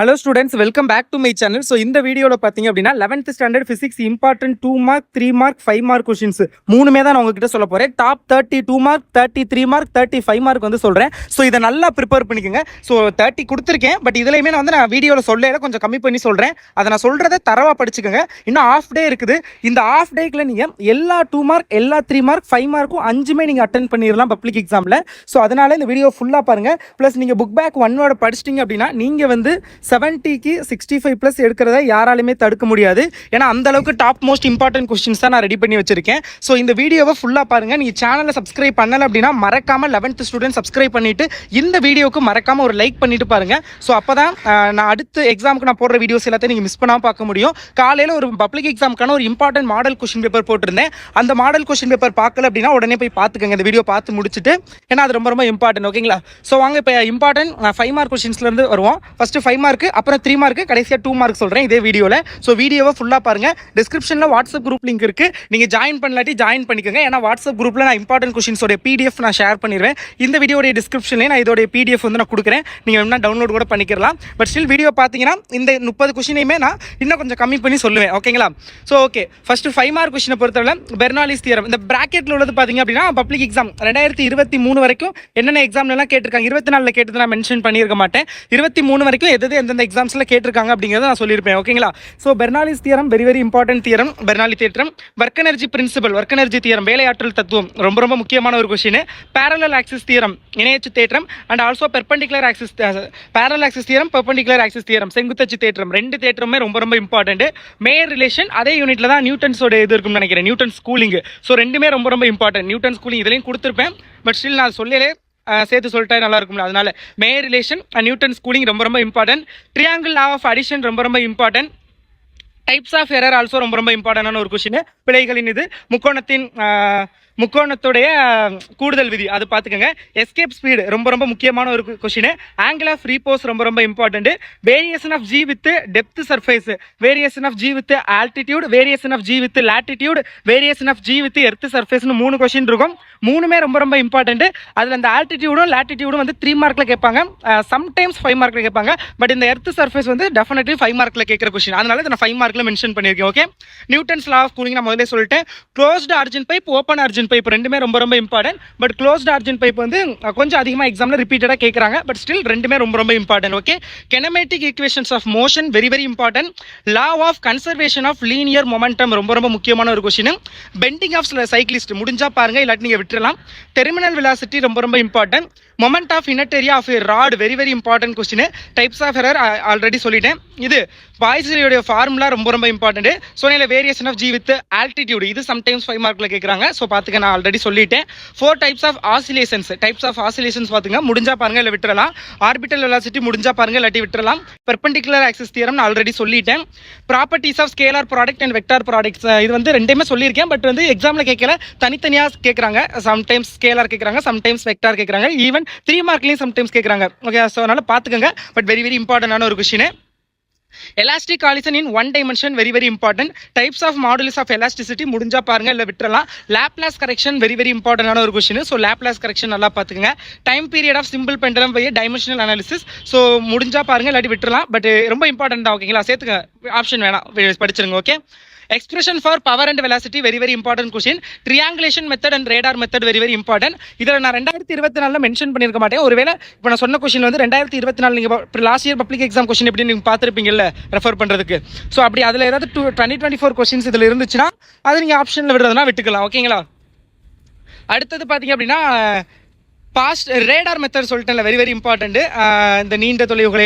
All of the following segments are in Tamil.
Hello students, welcome back to my channel. So இந்த வீடியோவில் பார்த்தீங்க அப்படின்னா 11th standard physics important 2 mark 3 mark 5 mark questions மூணுமே தான் நான் உங்ககிட்ட சொல்ல போகிறேன். டாப் 32 மார்க் 33 மார்க் 35 மார்க் வந்து சொல்கிறேன். ஸோ இதை நல்லா ப்ரிப்பேர் பண்ணிக்கோங்க. ஸோ 30 கொடுத்துருக்கேன், பட் இதுலையுமே நான் வீடியோவில் சொல்லல, கொஞ்சம் கம்மி பண்ணி சொல்கிறேன். அதை நான் சொல்கிறத தரவாக படிச்சுக்கோங்க. இன்னும் ஆஃப் டே இருக்குது. இந்த ஆஃப் டேக்கில் நீங்கள் எல்லா 2 மார்க் எல்லா 3 மார்க் 5 மார்க்கும் 5மே நீங்கள் அட்டன் பண்ணிடலாம் பப்ளிக் எக்ஸாமில். ஸோ அதனால் இந்த வீடியோ ஃபுல்லாக பாருங்கள். ப்ளஸ் நீங்கள் புக் பேக் 1 படிச்சிட்டிங்க அப்படின்னா நீங்கள் வந்து 70க்கு 65+ எடுக்கிறத யாராலுமே தடுக்க முடியாது. ஏன்னா அந்த அளவுக்கு டாப் மோஸ்ட் இம்பார்ட்டன்ட் கொஸ்டின்ஸ் தான் நான் ரெடி பண்ணி வச்சிருக்கேன். ஸோ இந்த வீடியோவை ஃபுல்லாக பாருங்கள். நீங்கள் சேனலை சப்ஸ்கிரைப் பண்ணலை அப்படின்னா மறக்காமல் 11th ஸ்டூடெண்ட் சப்ஸ்கிரைப் பண்ணிவிட்டு இந்த வீடியோவுக்கு மறக்காமல் ஒரு லைக் பண்ணிட்டு பாருங்கள். ஸோ அப்போ தான் நான் அடுத்த எக்ஸாமுக்கு நான் போடுற வீடியோஸ் எல்லாத்தையும் நீங்கள் மிஸ் பண்ணாமல் பார்க்க முடியும். காலையில் ஒரு பப்ளிக் எக்ஸாமுக்கான ஒரு இம்பார்ட்டன்ட் மாடல் கொஸ்டின் பேப்பர் போட்டிருந்தேன். அந்த மாடல் கொஸ்டின் பேப்பர் பார்க்கல அப்படின்னா உடனே போய் பார்த்துக்கோங்க, இந்த வீடியோ பார்த்து முடிச்சுட்டு. ஏன்னா அது ரொம்ப ரொம்ப இம்பார்ட்டன்ட். ஓகேங்களா? ஸோ வாங்க இப்போ இம்பார்ட்டன்ட் 5 மார்க் கொஸ்டின்ஸ்லேருந்து வருவோம். ஃபஸ்ட்டு 5 மார்க், அப்புறம் 3 மார்க்கு, கடைசியாக 2 மார்க் சொல்கிறேன் இதே வீடியோவில். ஸோ வீடியோவை ஃபுல்லாக பாருங்கள். டிஸ்கிரிப்ஷனில் வாட்ஸ்அப் குரூப் லிங்க் இருக்குது. நீங்கள் ஜாயின் பண்ணலாட்டி ஜாயின் பண்ணிக்கோங்க. ஏன்னா வாட்ஸ்அப் குரூப்பில் நான் இம்பார்ட்டன்ட் கொஸ்டின்ஸோட PDF நான் ஷேர் பண்ணிடுவேன். இந்த வீடியோடைய டிஸ்கிரிப்ஷன்லேயே நான் இதோடைய PDF வந்து நான் கொடுக்குறேன். நீங்கள் வேணா டவுன்லோட் கூட பண்ணிக்கலாம். பட் ஸ்டில் வீடியோ பார்த்தீங்கன்னா இந்த 30 கொஸ்டினையுமே நான் இன்னும் கொஞ்சம் கம்மி பண்ணி சொல்லுவேன். ஓகேங்களா? ஸோ ஓகே, ஃபஸ்ட்டு 5 மார்க் கொஸ்டினை பொறுத்தவரை பெர்னாலிஸ் தியரம். இந்த ப்ராக்கெட்டில் உள்ளது பார்த்தீங்க அப்படின்னா பப்ளிக் எக்ஸாம் 2023 வரைக்கும் என்னென்ன எக்ஸாம்லாம் கேட்டிருக்காங்க. 24 கேட்டது நான் மென்ஷன் பண்ணியிருக்க மாட்டேன். 23 வரைக்கும் எந்தெந்த எக்ஸாம்ஸில் கேட்டிருக்காங்க அப்படிங்கிறத நான் சொல்லியிருப்பேன். ஓகேங்களா? So Bernoulli's theorem very very important theorem. Bernoulli தேற்றம். Work energy principle, work energy theorem, வேலையாற்றல் தத்துவம், ரொம்ப ரொம்ப முக்கியமான ஒரு கொஸ்டின். பேரலல் ஆக்சிஸ் தியரம், இணையச்சு தேற்றம். And also perpendicular axis, parallel axis theorem, perpendicular axis theorem, செங்குத்தச்சு தேற்றம். ரெண்டு தேற்றமே ரொம்ப ரொம்ப இம்பார்ட்டன்ட். மேயர் ரிலேஷன் அதே யூனிட்ல தான் நியூட்டன்ஸோட இது இருக்குன்னு நினைக்கிறேன், நியூட்டன் ஸ்கூலிங். ஸோ ரெண்டுமே ரொம்ப ரொம்ப இம்பார்ட்டன்ட். நியூட்டன் ஸ்கூலிங் இதுலையும் கொடுத்துருப்பேன், பட் ஸ்டில் நான் சொல்லலே சேர்த்து சொல்லிட்டா நல்லா இருக்கும்ல. அதனால மேயர் ரிலேஷன், நியூட்டன் ஸ்கூலிங் ரொம்ப ரொம்ப important. Triangle law of addition ரொம்ப ரொம்ப important. Types of error also ரொம்ப ரொம்ப இம்பார்ட்டன்டான ஒரு கொஸ்டின். பிழைகளின் இது முக்கோணத்துடைய கூடுதல் விதி அது பார்த்துக்கோங்க. எஸ்கேப் ஸ்பீடு ரொம்ப ரொம்ப முக்கியமான ஒரு கொஸ்டின். ஆங்கிள் ஆஃப் ரீபோஸ் ரொம்ப ரொம்ப important. Variation of g with depth surface, variation of g with altitude, variation of g with latitude, variation of g with earth சர்ஃபேஸ்னு 3 கொஸ்டின் இருக்கும். மூணுமே ரொம்ப ரொம்ப இம்பார்ட்டன்ட். அதில் அந்த ஆல்டிடியூடும் லாட்டிடியூடும் வந்து 3 மார்க்கில் கேட்பாங்க, சம்டைம்ஸ் 5 மார்க்கில் கேட்பாங்க. பட் இந்த எர்த் சர்ஃபேஸ் வந்து டெஃபினெட்லி 5 மார்க்கில் கேட்குற கொஸ்டின். அதனால இதை நான் 5 மார்க்கில் மென்ஷன் பண்ணியிருக்கேன். Okay, Newton's law of cooling நான் முதல்ல சொல்லிட்டேன். Closed organ pipe, open organ pipe ரெண்டுமே ரொம்ப ரொம்ப important. But closed organ pipe வந்து கொஞ்சம் அதிகமாக எக்ஸாமில் ரிப்பீட்டடாக கேட்குறாங்க. பட் ஸ்டில் ரெண்டுமே ரொம்ப ரொம்ப important. Okay, kinematic equations of motion very very important. Law of conservation of linear momentum ரொம்ப ரொம்ப முக்கியமான ஒரு கொஸ்டின். பெண்டிங் ஆஃப் சைக்கிளிஸ்ட் முடிஞ்சா பாருங்க, இல்லாட்டி நீங்கள் விட்டுறலாம். டெர்மினல் வெலாசிட்டி ரொம்ப ரொம்ப இம்பார்ட்டன்ட். மொமெண்ட் ஆஃப் இனட்டேரியா of rod very very important question. Types of error already சொல்லிட்டேன். இது பாய்ஸியோட ஃபார்முலா ரொம்ப ரொம்ப இம்பார்ட்டன்ட். ஸோ இதில் variation of g with altitude இது சம்டைம்ஸ் 5 மார்க்கில் கேட்குறாங்க. ஸோ பார்த்துக்க, நான் ஆல்ரெடி சொல்லிட்டேன். 4 types of oscillations, types of oscillations பார்த்துங்க, முடிஞ்சா பாருங்க இல்லை விட்டுறலாம். ஆர்பிட்டல் வெலாசிட்டி முடிஞ்சா பாருங்க, இல்லாட்டி விட்டுறலாம். பெர்பெண்டிகுலர் ஆக்சிஸ் தியரம் நான் ஆல்ரெடி சொல்லிட்டேன். Properties of scalar product and vector products இது வந்து ரெண்டுமே சொல்லியிருக்கேன். பட் வந்து எக்ஸாமில் கேட்கல, தனித்தனியாக கேட்குறாங்க. சம்டைம்ஸ் ஸ்கேலார் கேட்குறாங்க, சம்டைம்ஸ் வெக்டார் கேட்குறாங்க. ஈவன் 3 மார்க்லையும் சம்டைம்ஸ் கேட்குறாங்க. ஓகே, ஸோ அதனால் பார்த்துக்கோங்க. பட் வெரி வெரி இம்பார்ட்டன்டான ஒரு question. Elastic collision in one dimension very very important. Types of modulus of elasticity முடிஞ்சா பாருங்க, இல்ல விட்டுறலாம். Laplace correction very very important ஆன ஒரு கொஸ்டின். ஸோ Laplace correction நல்லா பார்த்துக்கங்க. Time period of simple pendulum by dimensional analysis. So முடிஞ்சா பாருங்க, இல்லாட்டி விட்டுறலாம். பட் ரொம்ப இம்பார்ட்டன்ட் தான். ஓகேங்களா? சேர்த்துக்க, ஆப்ஷன் வேணாம், படிச்சிருங்க. Okay, expression for power and velocity very very important question. Triangulation method and radar method very very important. இதில் நான் 2024 மென்ஷன் பண்ணியிருக்க மாட்டேன். ஒருவேளை இப்போ நான் சொன்ன கொஸ்டின் வந்து 2024 நீங்கள் last year public exam question எப்படி நீங்கள் பார்த்துருப்பீங்கல்ல ரெஃபர் பண்ணுறதுக்கு. ஸோ அப்படி அதில் ஏதாவது 2024 கொஸ்டின்ஸ் இதில் இருந்துச்சுன்னா அது நீங்கள் ஆப்ஷனில் விடுறதுனா விட்டுக்கலாம். ஓகேங்களா? அடுத்தது பார்த்தீங்க அப்படின்னா பாஸ்ட் ரேடார் மெத்தட் சொல்லிட்டேன்ல, வெரி வெரி இம்பார்ட்டன்ட். இந்த நீண்ட தொலைவுகளை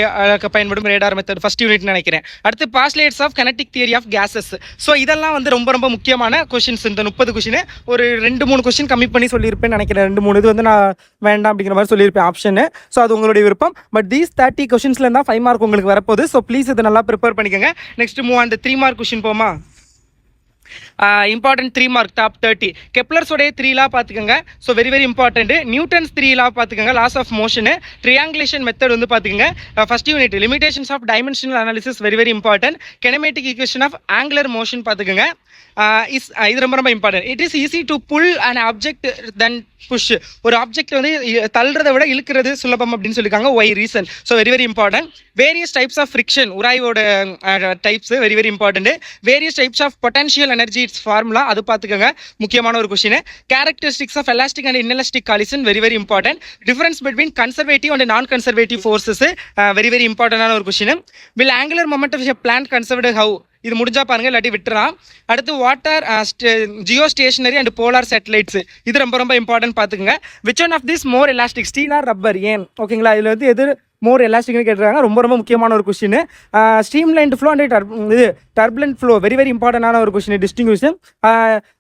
பயன்படும் ரேடார் மெத்தட் ஃபர்ஸ்ட் யூனிட் நினைக்கிறேன். அடுத்து postulates of kinetic theory of gases. So இதெல்லாம் வந்து ரொம்ப ரொம்ப முக்கியமான கொஸ்டின்ஸ். இந்த 30 கொஸ்டின் ஒரு 2-3 கொஸ்டின் கம்மி பண்ணி சொல்லியிருப்பேன் நினைக்கிறேன். 2-3 இது வந்து நான் வேண்டாம் அப்படிங்கிற மாதிரி சொல்லியிருப்பேன் ஆப்ஷன். ஸோ அது உங்களுடைய விருப்பம். பட் தீஸ் 30 கொஸ்டின்ஸ்ல இருந்தால் 5 மார்க் உங்களுக்கு வரப்போகுது. ஸோ ப்ளீஸ் இதை நல்லா ப்ரிப்பேர் பண்ணிக்கோங்க. நெக்ஸ்ட் மூவ் அந்த 3 மார்க் கொஸ்டின் போமா. Important 3 mark top 30. கெப்லர்ஸோடைய 3 லா பார்த்துக்கோங்க. So very very important. Newton's 3 law பார்த்துக்கோங்க. Laws of motion, triangulation method வந்து பார்த்துக்கோங்க. First unit limitations of dimensional analysis very very important. Kinematic equation of angular motion பார்த்துக்கோங்க. இது ரொம்ப ரொம்ப important. It is easy to pull and object then push. ஒரு ஆப்ஜெக்ட் வந்து தள்ளுறதை விட இழுக்கிறது சுலபம் அப்படின்னு சொல்லியிருக்காங்க. Why reason? So very very important. Various types of friction, உராய்வோட types very very important. Various types of potential energy its formula, அது பார்த்துக்கோங்க, முக்கியமான ஒரு question. Characteristics of elastic and inelastic collision very very important. Difference between conservative and non conservative forces very very இம்பார்ட்டன்டான ஒரு question. Will angular moment of planet conserved how? இது முடிஞ்சா பாருங்க, இல்லாட்டி விட்டுறான். அடுத்து what are geostationary and polar satellites, இது ரொம்ப ரொம்ப இம்பார்ட்டன்ட் பார்த்துக்கோங்க. Which one of this more elastic, steel or rubber? ஏன்? ஓகேங்களா, இதில் வந்து எது மோர் எலாஸ்டிக்னு கேட்டுருக்காங்க. ரொம்ப ரொம்ப முக்கியமான ஒரு கொஸ்டின். ஸ்ட்ரீம்லைன்ட் ஃப்ளோ அண்ட் இது டர்புலன்ட் ஃப்ளோ வெரி வெரி இம்பார்ட்டன்டான ஒரு கொஸ்டின், டிஸ்டிங்விஷன்.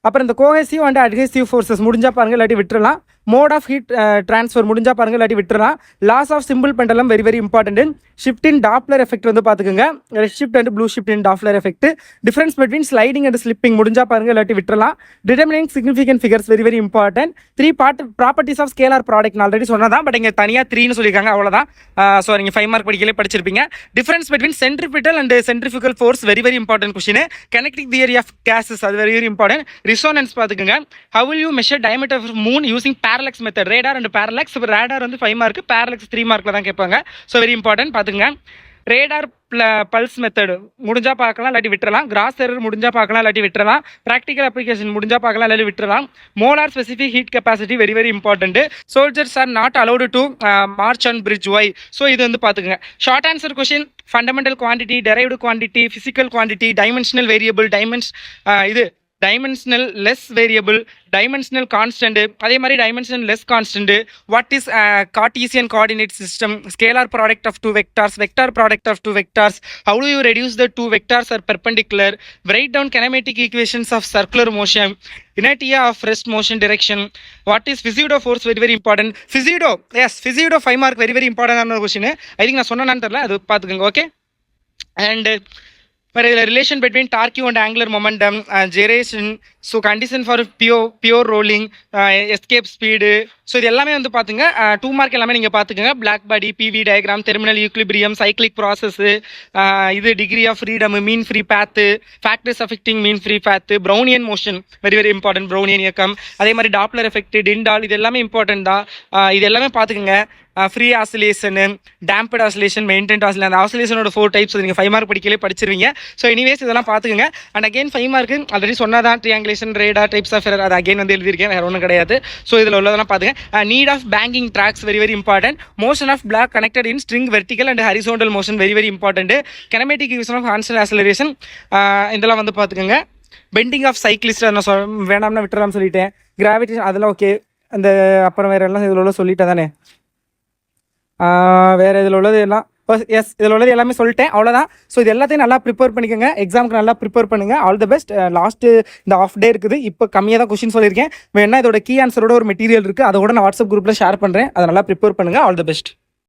அப்புறம் இந்த கோஹெசிவ் அண்ட் அட்ஹெசிவ் ஃபோர்ஸஸ் முடிஞ்சா பாருங்க, இல்லாட்டி விட்டுறலாம். மோட் ஆஃப் ஹீட் ட்ரான்ஸ்ஃபர் முடிஞ்சா பாருங்க, இல்லாட்டி விட்டுறலாம். Laws of simple pendulum very very important. Shift in Doppler effect வந்து பார்த்துக்கோங்க. Red shift and blue shift in Doppler effect. Difference between sliding and slipping முடிஞ்சா பாருங்க, இல்லாட்டி விட்டுறலாம். Determining significant figures very very important. 3 properties of scalar product already சொன்னதான், பட் இங்கே தனியாக 3ன்னு சொல்லியிருக்காங்க, அவ்வளோதான். ஸோ நீங்கள் 5 மார்க் படிக்கலே படிச்சிருப்பீங்க. Difference between centripetal and centrifugal force very very important question. Connecting theory of gases அது வெரி வெரி இம்பார்ட்டன்ட். ரிசோனன்ஸ் பார்த்துக்கோங்க. How will you measure diameter of moon using parallax method? Radar and parallax. Radar வந்து 5 மார்க், பேரலக்ஸ் 3 மார்க்கில் தான் கேட்பாங்க. ஸோ வெரி இம்பார்ட்டன்ட் பார்த்துங்க. ரேடார் பல்ஸ் மெத்தட் முடிஞ்சா பார்க்கலாம், இல்லாட்டி விட்டுறலாம். கிராஸ் எரர் முடிஞ்சா பார்க்கலாம், இல்லாட்டி விட்டுறலாம். ப்ராக்டிகல் அப்ளிகேஷன் முடிஞ்சா பார்க்கலாம், இல்லாட்டி விட்டுறலாம். Molar specific heat capacity very very important. Soldiers are not allowed to march on bridge, why? So இது வந்து பார்த்துக்கங்க. Short answer question: fundamental quantity, derived quantity, physical quantity, dimensional variable, இது dimensionless variable, dimensional constant, அதே மாதிரி dimensionless constant. What is Cartesian coordinate system? Scalar product of 2 vectors, vector product of 2 vectors. How do you reduce the 2 vectors are perpendicular? write down kinematic equations of circular motion, inertia of rest motion direction. What is physido force? Very very important. Physido, yes, physido 5 mark very very important ஆன கொஸ்டின். ஐ திங்க் நான் சொன்னேன்னு தெரியல, அது பார்த்துக்கோங்க. Okay. And relation between torque and angular momentum, gyration, so condition for pure rolling, escape speed. So இது எல்லாமே வந்து பார்த்துங்க 2 மார்க் எல்லாமே நீங்கள் பார்த்துக்கோங்க. Black body, PV diagram, terminal equilibrium, cyclic process, இது degree of freedom, mean free path, factors affecting mean free path, Brownian motion very very important, Brownian இயக்கம், அதே மாதிரி டாப்லர் எஃபெக்ட், டிண்டால், இது எல்லாமே இம்பார்ட்டன்ட் தான். இது எல்லாமே பார்த்துக்கோங்க. Free oscillation, damped oscillation, maintained oscillation, அந்த ஆசிலேஷனோட 4 டைப்ஸ் நீங்கள் 5 மார்க் படிக்கலே படிச்சிருவீங்க. ஸோ எனிவேஸ் இதெல்லாம் பார்த்துக்கோங்க. அண்ட் அகைன் 5 மார்க்கு ஆல்ரெடி சொன்னதான், triangulation, radar, types of error, அது அகைன் வந்து எழுதியிருக்கேன், வேறு ஒன்றும் கிடையாது. ஸோ இதில் உள்ளதெல்லாம் பார்த்துங்க. Need of banking tracks very very important. Motion of block connected in string vertical and horizontal motion very very important. Kinematic equation of constant acceleration, இதெல்லாம் வந்து பார்த்துக்கோங்க. பெண்டிங் ஆஃப் சைக்கிளிஸ்ட் நான் வேணாம்னா விட்டுறான்னு சொல்லிட்டேன். கிராவிடேஷன் அதெல்லாம் ஓகே. அந்த அப்புறம் வேறு எல்லாம் இதில் உள்ள சொல்லிட்டேன் தானே. வேறு இதில் உள்ளது எல்லாம் எஸ், இதில் உள்ளது எல்லாமே சொல்லிட்டேன், அவ்வளோதான். ஸோ இது எல்லாத்தையும் நல்லா ப்ரிப்பேர் பண்ணிக்கோங்க. எக்ஸாமுக்கு நல்லா ப்ரிப்பேர் பண்ணுங்கள். All the best. லாஸ்ட்டு இந்த ஆஃப் டே இருக்குது. இப்போ கம்மியாக தான் கொஸ்டின் சொல்லியிருக்கேன். வேணா இதோட கீ ஆன்சரோட ஒரு மெட்டீரியல் இருக்குது, அதை கூட நான் வாட்ஸ்அப் குரூப்பில் ஷேர் பண்ணுறேன். அதை நல்லா ப்ரிப்பேர் பண்ணுங்கள். All the best.